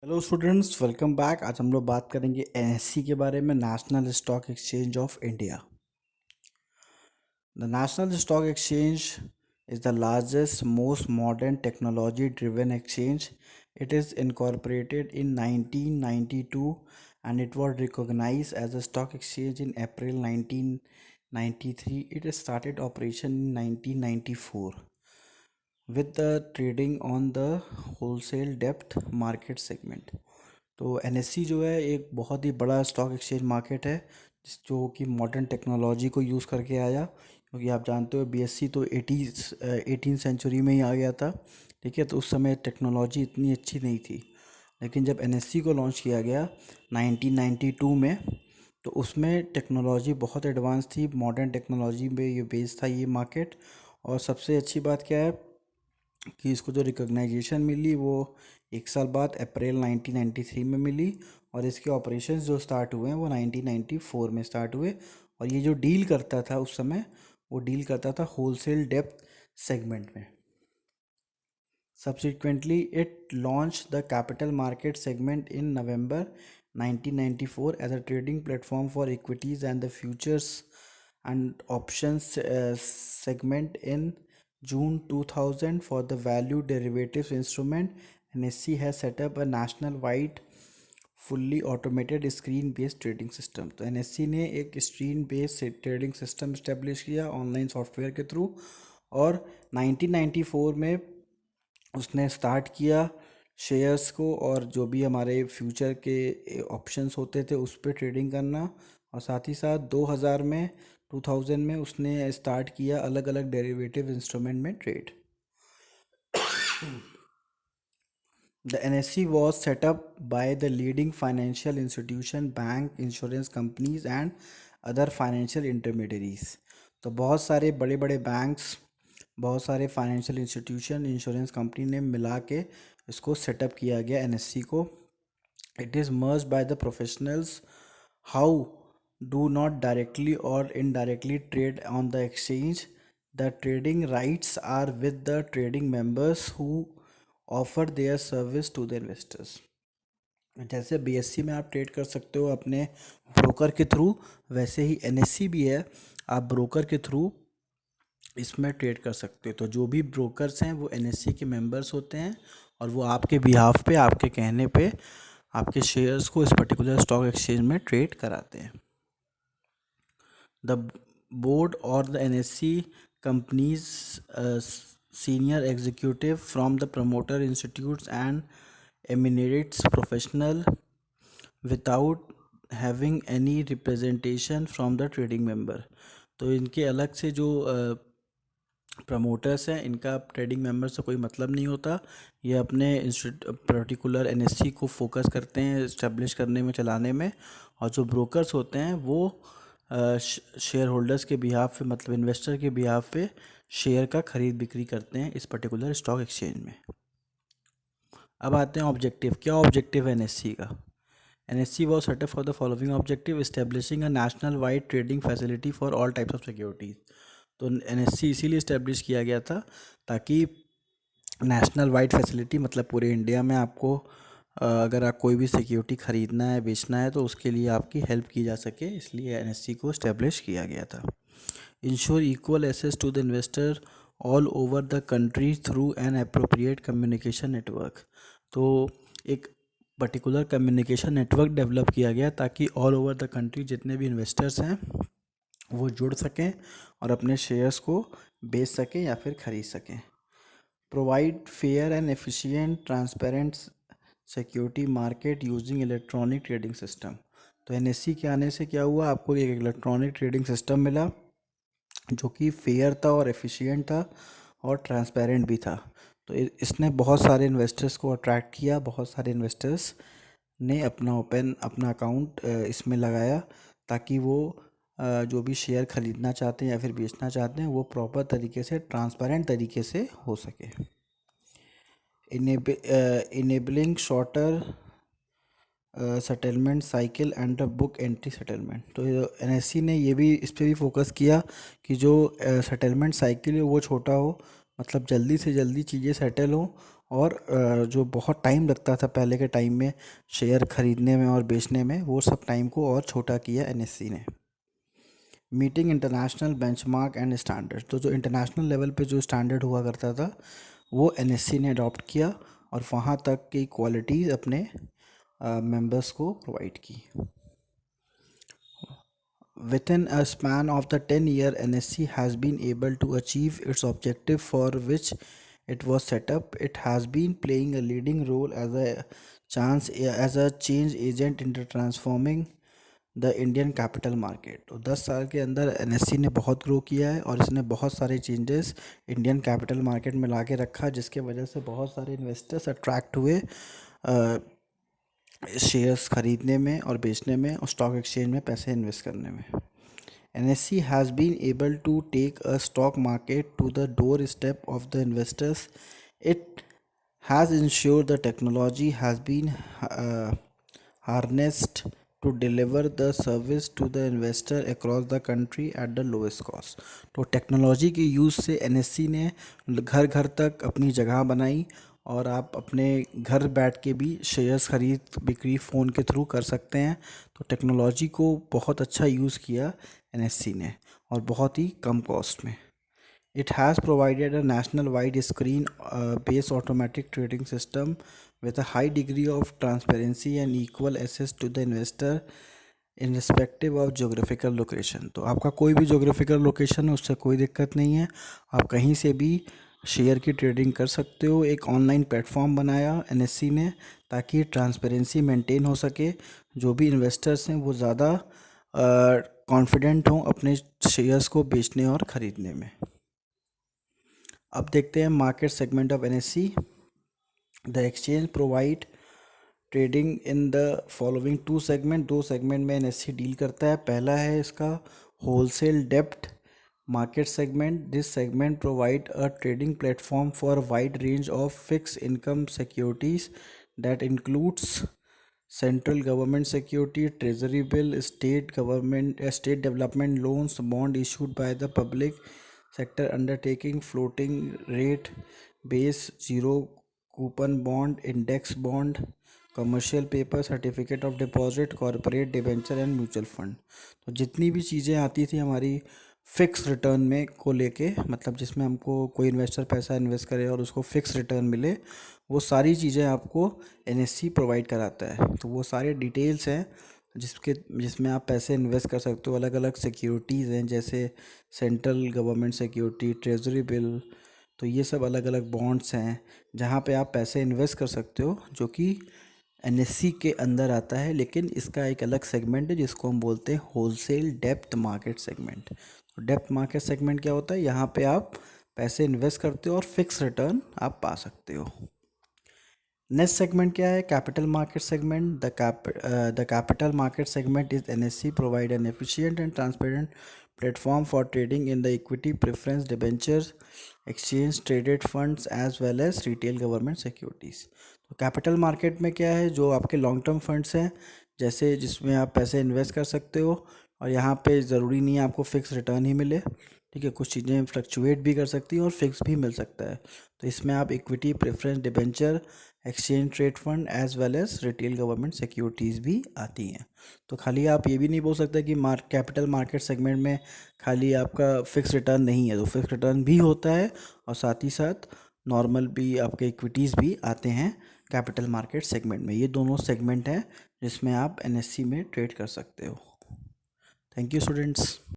Hello students, welcome back. आज हम लोग बात करेंगे एनएससी के बारे में, national stock exchange of India. The national stock exchange is the largest, most modern technology-driven exchange. It is incorporated in 1992 and it was recognized as a stock exchange in April 1993. It started operation in 1994 with the trading on the wholesale debt market segment. तो NSC जो है एक बहुत ही बड़ा stock exchange market है जो कि modern technology को यूज़ करके आया, क्योंकि आप जानते हो बीएससी तो 18 सेंचुरी में ही आ गया था। ठीक है, तो उस समय टेक्नोलॉजी इतनी अच्छी नहीं थी, लेकिन जब एनएससी को लॉन्च किया गया 1992 में, तो उसमें टेक्नोलॉजी बहुत एडवांस थी। मॉडर्न टेक्नोलॉजी में ये बेस्ड था ये मार्केट। और सबसे अच्छी बात क्या है कि इसको जो रिकॉग्नाइजेशन मिली वो एक साल बाद अप्रैल 1993 में मिली, और इसके ऑपरेशंस जो स्टार्ट हुए हैं वो 1994 में स्टार्ट हुए। और ये जो डील करता था उस समय, वो डील करता था होलसेल डेप्थ सेगमेंट में। Subsequently, it launched the capital market segment in November 1994 as a trading platform for equities and the futures and options segment in June 2000 for the value derivatives instrument. NSE has set up a national-wide fully automated screen based trading system. तो NSC ने एक screen based trading system establish किया online software के through, और 1994 में उसने start किया shares को और जो भी हमारे फ्यूचर के ऑप्शंस होते थे उस पर ट्रेडिंग करना। और साथ ही साथ 2000 में उसने स्टार्ट किया अलग अलग डेरिवेटिव इंस्ट्रूमेंट में trade. The NSE was set up by the leading financial institution, bank, insurance companies and other financial intermediaries. तो बहुत सारे बड़े बड़े बैंक्स, बहुत सारे फाइनेंशियल इंस्टीट्यूशन, इंश्योरेंस कंपनी ने मिला के इसको सेटअप किया गया एनएससी को। It is merged by the professionals how do not directly or indirectly trade on the exchange. The trading rights are with the trading members who offer their service to the investors. जैसे BSc में आप trade कर सकते हो अपने broker के through, वैसे ही NSC भी है, आप ब्रोकर के थ्रू इसमें ट्रेड कर सकते हो। तो जो भी ब्रोकर्स हैं वो एनएससी के मेंबर्स होते हैं और वो आपके बिहाफ पे, आपके कहने पे आपके शेयर्स को इस पर्टिकुलर स्टॉक एक्सचेंज में ट्रेड कराते हैं। द बोर्ड और the NSC companies senior executive from the promoter institutes and emirates professional without having any representation from the trading member। तो इनके अलग से जो प्रमोटर्स हैं, इनका ट्रेडिंग मेंबर से कोई मतलब नहीं होता। ये अपने पर्टिकुलर एनएससी को फोकस करते हैं इस्टेब्लिश करने में, चलाने में। और जो ब्रोकर्स होते हैं वो शेयर होल्डर्स के बिहाफ पे, मतलब इन्वेस्टर के बिहाफ पे शेयर का खरीद बिक्री करते हैं इस पर्टिकुलर स्टॉक एक्सचेंज में। अब आते हैं ऑब्जेक्टिव। क्या ऑब्जेक्टिव है एनएससी का? NSC was setup for the following objective: establishing a national wide trading facility for all types of securities. तो एनएससी इसीलिए इस्टेब्लिश किया गया था ताकि नेशनल वाइड फैसिलिटी, मतलब पूरे इंडिया में आपको अगर आप कोई भी सिक्योरिटी ख़रीदना है, बेचना है, तो उसके लिए आपकी हेल्प की जा सके, इसलिए एनएससी को इस्टेब्लिश किया गया था। Ensure equal access to the investor all over the country through an appropriate communication network. तो एक पर्टिकुलर कम्युनिकेशन नेटवर्क डेवलप किया गया ताकि ऑल ओवर द कंट्री जितने भी इन्वेस्टर्स हैं वो जुड़ सकें और अपने शेयर्स को बेच सकें या फिर ख़रीद सकें। Provide fair and efficient transparent security market using electronic trading system. तो एनएससी के आने से क्या हुआ, आपको एक इलेक्ट्रॉनिक ट्रेडिंग सिस्टम मिला जो कि फेयर था और एफिशिएंट था और ट्रांसपेरेंट भी था। तो इसने बहुत सारे इन्वेस्टर्स को अट्रैक्ट किया। बहुत सारे इन्वेस्टर्स ने अपना अकाउंट इसमें लगाया ताकि वो जो भी शेयर ख़रीदना चाहते हैं या फिर बेचना चाहते हैं वो प्रॉपर तरीके से, ट्रांसपेरेंट तरीके से हो सके। Enabling shorter settlement cycle and book entry settlement. तो एनएससी ने ये भी, इस पर भी फोकस किया कि जो सेटलमेंट साइकिल है वो छोटा हो, मतलब जल्दी से जल्दी चीज़ें सेटल हो और जो बहुत टाइम लगता था पहले के टाइम में शेयर खरीदने में और बेचने में, वो सब टाइम को और छोटा किया एनएससी ने। Meeting international benchmark and standard, तो जो इंटरनेशनल लेवल पे जो स्टैंडर्ड हुआ करता था वो एनएससी ने अडॉप्ट किया और वहाँ तक की क्वालिटीज़ अपने मेंबर्स को प्रोवाइड की। Within a span of the 10-year, NSC has been able to achieve its objective for which it was set up. It has been playing a leading role as a change agent in transforming the Indian capital market. तो 10 साल के अंदर NSC ने बहुत grow किया है और इसने बहुत सारे चेंजेस इंडियन कैपिटल मार्केट में ला के रखा, जिसके वजह से बहुत सारे इन्वेस्टर्स अट्रैक्ट हुए शेयर्स खरीदने में और बेचने में और स्टॉक एक्सचेंज में पैसे इन्वेस्ट करने में। NSE has been able to take a stock market to the doorstep of the investors. It has ensured the technology has been harnessed to deliver the service to the investor across the country at the lowest cost. तो technology के use से NSC ने घर घर तक अपनी जगह बनाई और आप अपने घर बैठ के भी शेयर्स खरीद बिक्री फ़ोन के थ्रू कर सकते हैं। तो टेक्नोलॉजी को बहुत अच्छा यूज़ किया एनएससी ने और बहुत ही कम कॉस्ट में। It has provided a national-wide screen-based automatic trading system with a high degree of transparency and equal access to the investor in respective of geographical location। तो आपका कोई भी geographical location है उससे कोई दिक्कत नहीं है, आप कहीं से भी शेयर की ट्रेडिंग कर सकते हो। एक ऑनलाइन प्लेटफॉर्म बनाया एनएससी ने ताकि ट्रांसपेरेंसी मेंटेन हो सके, जो भी इन्वेस्टर्स हैं वो ज़्यादा कॉन्फिडेंट हों अपने शेयर्स को बेचने और ख़रीदने में। अब देखते हैं market segment of NSC. The exchange provide trading in the following दो सेगमेंट में एनएससी डील करता है। पहला है इसका होलसेल डेप्ट market segment. This segment provide a trading platform for wide range of fix income securities that includes central government security, treasury bill, state development loans, bond issued by the public sector undertaking, floating rate base, zero coupon bond, index bond, commercial paper, certificate of deposit, corporate debenture and mutual fund. तो जितनी भी चीज़ें आती थी हमारी fix return में को लेके, मतलब जिसमें हमको कोई इन्वेस्टर पैसा इन्वेस्ट करे और उसको फिक्स रिटर्न मिले, वो सारी चीज़ें आपको एनएससी प्रोवाइड कराता है। तो वो सारे डिटेल्स हैं जिसमें आप पैसे इन्वेस्ट कर सकते हो। अलग अलग सिक्योरिटीज़ हैं जैसे central government security, treasury bill, तो ये सब अलग अलग बॉन्ड्स हैं जहाँ पे आप पैसे इन्वेस्ट कर सकते हो, जो कि एनएससी के अंदर आता है। लेकिन इसका एक अलग सेगमेंट है जिसको हम बोलते हैं होलसेल डेप्थ मार्केट सेगमेंट। तो डेप्थ मार्केट सेगमेंट क्या होता है? यहाँ पे आप पैसे इन्वेस्ट करते हो और फिक्स रिटर्न आप पा सकते हो। नेक्स्ट सेगमेंट क्या है? Capital market segment. The capital market segment is NSC provide an efficient and transparent platform for trading in the equity, preference, debentures, exchange traded funds as well as retail government securities. तो capital market में क्या है? जो आपके long term funds हैं, जैसे जिसमें आप पैसे इन्वेस्ट कर सकते हो और यहाँ पे ज़रूरी नहीं है आपको फिक्स रिटर्न ही मिले, ठीक है, कुछ चीज़ें फ्लक्चुएट भी कर सकती हैं और फिक्स भी मिल सकता है। तो इसमें आप equity, preference, debenture, exchange trade fund as well as retail government securities भी आती हैं। तो खाली आप ये भी नहीं बोल सकते कि कैपिटल मार्केट सेगमेंट में खाली आपका फिक्स रिटर्न नहीं है। तो फिक्स रिटर्न भी होता है और साथ ही साथ नॉर्मल भी आपके इक्विटीज़ भी आते हैं कैपिटल मार्केट सेगमेंट में। ये दोनों सेगमेंट हैं जिसमें आप एनएससी में ट्रेड कर सकते हो। Thank you students.